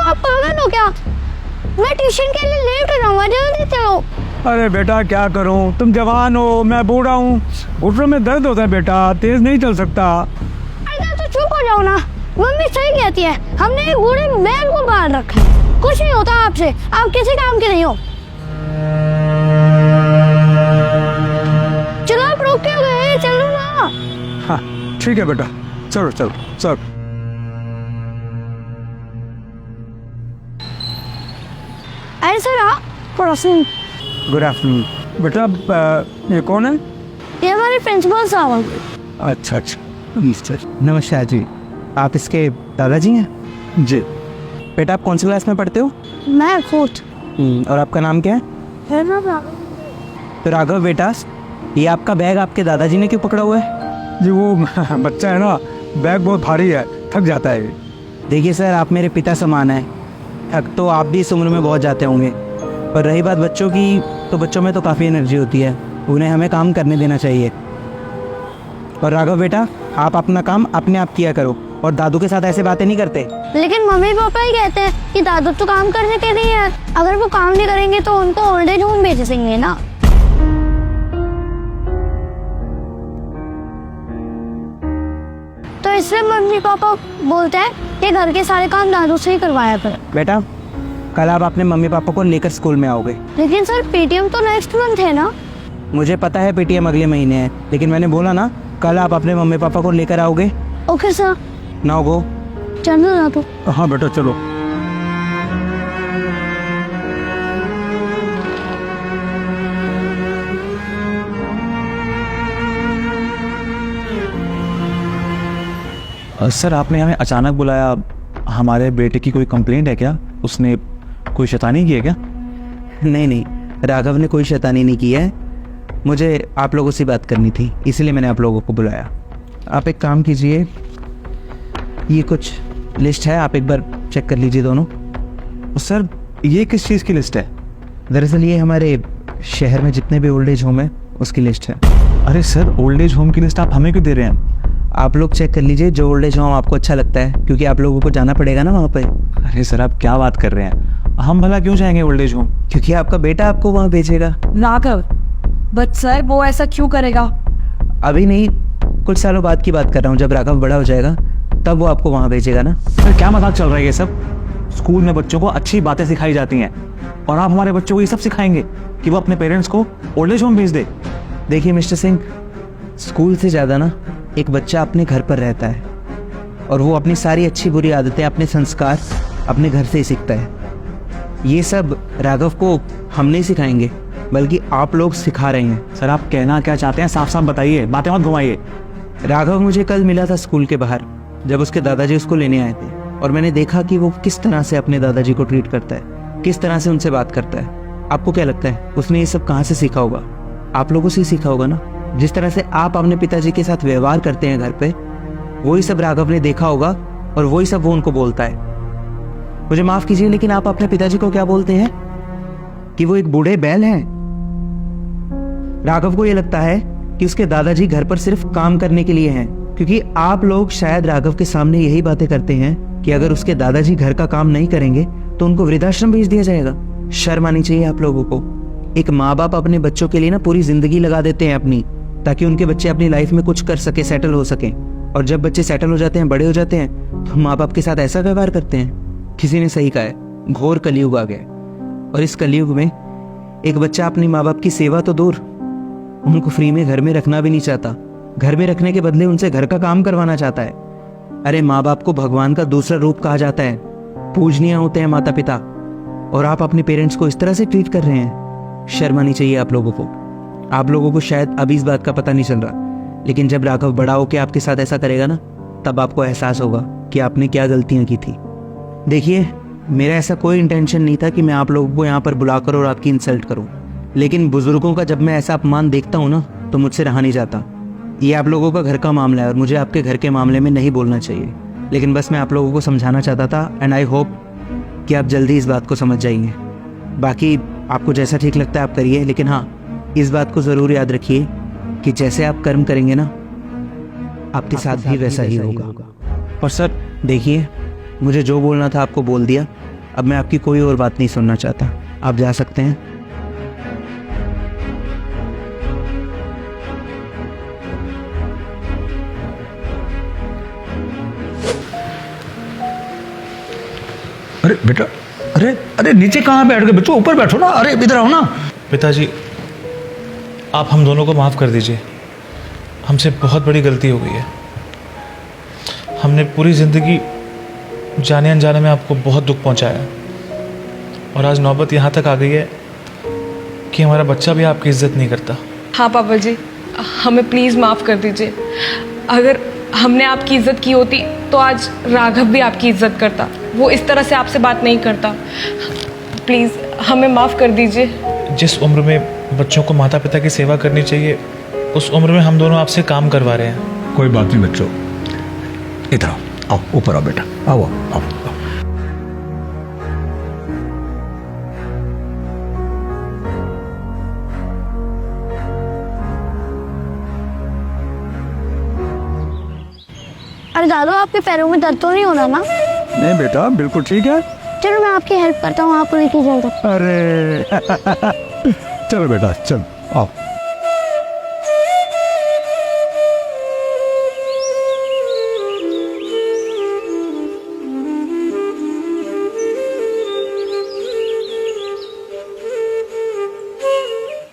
आप पागल हो क्या? मैं ट्यूशन के लिए लेट हो रहा हूँ, जल्दी चलो। अरे बेटा क्या करूं, तुम जवान हो, मैं बूढ़ा हूँ, घुटनों में दर्द होता है बेटा, तेज नहीं चल सकता। अरे तो चुप हो जाओ ना, मम्मी सही कहती है, हमने एक बूढ़े बैल को पाल रखा है, कुछ नहीं होता आपसे, आप किसी काम के नहीं हो। चलो आप रुक क्यों गए, चलो ना। हाँ ठीक है बेटा, चलो चलो चलो। अरे सर आप पड़ोसी। गुड आफ्टरनून बेटा। ये कौन है? ये हमारे प्रिंसिपल साहब। अच्छा अच्छा। नमस्कार जी, आप इसके दादाजी हैं? जी। बेटा आप कौन सी क्लास में पढ़ते हो? मैं फोर्थ। और आपका नाम क्या है? तो राघव बेटा, ये आपका बैग आपके दादाजी ने क्यों पकड़ा हुआ है? जी वो बच्चा है ना, बैग बहुत भारी है, थक जाता है। देखिए सर, आप मेरे पिता समान हैं, थक तो आप भी इस उम्र में बहुत जाते होंगे, पर रही बात बच्चों की, तो बच्चों में तो काफ़ी एनर्जी होती है, उन्हें हमें काम करने देना चाहिए। और राघव बेटा, आप अपना काम अपने आप किया करो और दादू के साथ ऐसे बातें नहीं करते। लेकिन मम्मी पापा ही कहते हैं कि दादू तो काम करने के नहीं है, अगर वो काम नहीं करेंगे तो उनको ओल्ड एज होम भेज देंगे ना। तो इसलिए मम्मी पापा बोलते हैं कि घर के सारे काम दादू से ही करवाया करो। बेटा कल आप अपने मम्मी पापा को लेकर स्कूल में आओगे। लेकिन सर पेटीएम तो नेक्स्ट मंथ है ना। मुझे पता है पेटीएम अगले महीने है, लेकिन मैंने बोला ना कल आप अपने मम्मी पापा को लेकर आओगे। Okay sir. Now go. चलो ना तो। हाँ बेटा चलो। सर आपने हमें अचानक बुलाया, हमारे बेटे की कोई कंप्लेंट है क्या? उसने कोई शैतानी की है क्या? नहीं नहीं, राघव ने कोई शैतानी नहीं की है, मुझे आप लोगों से बात करनी थी, इसलिए मैंने आप लोगों को बुलाया। आप एक काम कीजिए, ये कुछ लिस्ट है, आप एक बार चेक कर लीजिए दोनों। सर ये किस चीज़ की लिस्ट है? दरअसल ये हमारे शहर में जितने भी ओल्ड एज होम है उसकी लिस्ट है। अरे सर ओल्ड एज होम की लिस्ट आप हमें क्यों दे रहे हैं? आप लोग चेक कर लीजिए जो ओल्ड एज होम आपको अच्छा लगता है, क्योंकि आप लोगों को जाना पड़ेगा ना वहाँ पे। अरे सर आप क्या बात कर रहे हैं, हम भला क्यों जाएंगे ओल्ड एज होम? क्योंकि आपका बेटा आपको वहाँ भेजेगा। राघव, बट सर वो ऐसा क्यों करेगा? अभी नहीं, कुछ सालों बाद की बात कर रहा हूँ, जब राघव बड़ा हो जाएगा तब वो आपको वहाँ भेजेगा ना। सर क्या मजाक चल रहा है ये सब? स्कूल में बच्चों को अच्छी बातें सिखाई जाती हैं और आप हमारे बच्चों को ये सब सिखाएंगे कि वो अपने पेरेंट्स को ओल्ड एज होम भेज दे? देखिए मिस्टर सिंह, स्कूल से ज़्यादा ना एक बच्चा अपने घर पर रहता है और वो अपनी सारी अच्छी बुरी आदतें, अपने संस्कार अपने घर से ही सीखता है। ये सब राघव को हम नहीं सिखाएंगे, बल्कि आप लोग सिखा रहे हैं। सर आप कहना क्या चाहते हैं, साफ साफ बताइए, बातें मत घुमाइए। राघव मुझे कल मिला था स्कूल के बाहर, जब उसके दादाजी उसको लेने आए थे, और मैंने देखा कि वो किस तरह से अपने दादाजी को ट्रीट करता है, किस तरह से उनसे बात करता है। आपको क्या लगता है उसने ये सब कहाँ से सीखा होगा? आप लोगों से ही सीखा होगा ना। जिस तरह से आप अपने पिताजी के साथ व्यवहार करते हैं घर पे, वही सब राघव ने देखा होगा और वही सब वो उनको बोलता है। मुझे माफ कीजिए, लेकिन आप अपने पिताजी को क्या बोलते हैं कि वो एक बूढ़े बैल हैं। राघव को ये लगता है कि उसके दादाजी घर पर सिर्फ काम करने के लिए हैं, क्योंकि आप लोग शायद राघव के सामने यही बातें करते हैं कि अगर उसके दादाजी घर का काम नहीं करेंगे तो उनको वृद्धाश्रम भेज दिया जाएगा। शर्म आनी चाहिए आप लोगों को। एक माँ बाप अपने बच्चों के लिए ना पूरी जिंदगी लगा देते हैं अपनी, ताकि उनके बच्चे अपनी लाइफ में कुछ कर सके, सेटल हो सके। और जब बच्चे सेटल हो जाते हैं, बड़े हो जाते हैं, तो माँ बाप के साथ ऐसा व्यवहार करते हैं। किसी ने सही कहा है, घोर कलयुग आ गया, और इस कलयुग में एक बच्चा अपनी माँ बाप की सेवा तो दूर, उनको फ्री में घर में रखना भी नहीं चाहता। घर में रखने के बदले उनसे घर का काम करवाना चाहता है। अरे माँ बाप को भगवान का दूसरा रूप कहा जाता है, पूजनीय होते हैं माता पिता, और आप अपने पेरेंट्स को इस तरह से ट्रीट कर रहे हैं। शर्म आनी चाहिए आप लोगों को। आप लोगों को शायद अभी इस बात का पता नहीं चल रहा, लेकिन जब राघव बड़ा होकर आपके साथ ऐसा करेगा ना, तब आपको एहसास होगा कि आपने क्या गलतियां की थी। देखिए, मेरा ऐसा कोई इंटेंशन नहीं था कि मैं आप लोगों को यहाँ पर बुलाकर और आपकी इंसल्ट करूँ, लेकिन बुजुर्गों का जब मैं ऐसा अपमान देखता हूँ ना, तो मुझसे रहा नहीं जाता। ये आप लोगों का घर का मामला है और मुझे आपके घर के मामले में नहीं बोलना चाहिए, लेकिन बस मैं आप लोगों को समझाना चाहता था, एंड आई होप कि आप जल्दी इस बात को समझ जाएंगे। बाकी आपको जैसा ठीक लगता है आप करिए, लेकिन हाँ, इस बात को ज़रूर याद रखिए कि जैसे आप कर्म करेंगे ना, आपके साथ भी वैसा ही होगा। और सर देखिए, मुझे जो बोलना था आपको बोल दिया, अब मैं आपकी कोई और बात नहीं सुनना चाहता, आप जा सकते हैं। अरे बेटा, अरे अरे नीचे कहाँ बैठ गए बच्चों, ऊपर बैठो ना। अरे इधर आओ ना। पिताजी, आप हम दोनों को माफ़ कर दीजिए। हमसे बहुत बड़ी गलती हो गई है। हमने पूरी ज़िंदगी जाने अनजाने में आपको बहुत दुख पहुंचाया, और आज नौबत यहाँ तक आ गई है कि हमारा बच्चा भी आपकी इज्जत नहीं करता। हाँ पापा जी, हमें प्लीज़ माफ़ कर दीजिए। अगर हमने आपकी इज्जत की होती तो आज राघव भी आपकी इज्जत करता। वो इस तरह से आपसे बात नहीं करता। प्लीज़ हमें माफ़ कर दीजिए। जिस उम्र में बच्चों को माता पिता की सेवा करनी चाहिए, उस उम्र में हम दोनों आपसे काम करवा रहे हैं। कोई बात नहीं बच्चों, इधर आओ, आओ ऊपर आओ बेटा, आओ आओ, आओ। अरे दादू, आपके पैरों में दर्द तो नहीं हो रहा ना? नहीं बेटा, बिल्कुल ठीक है। चलो मैं आपकी हेल्प करता हूँ, आपको लेके चलता हूँ। अरे चलो बेटा, चलो आओ।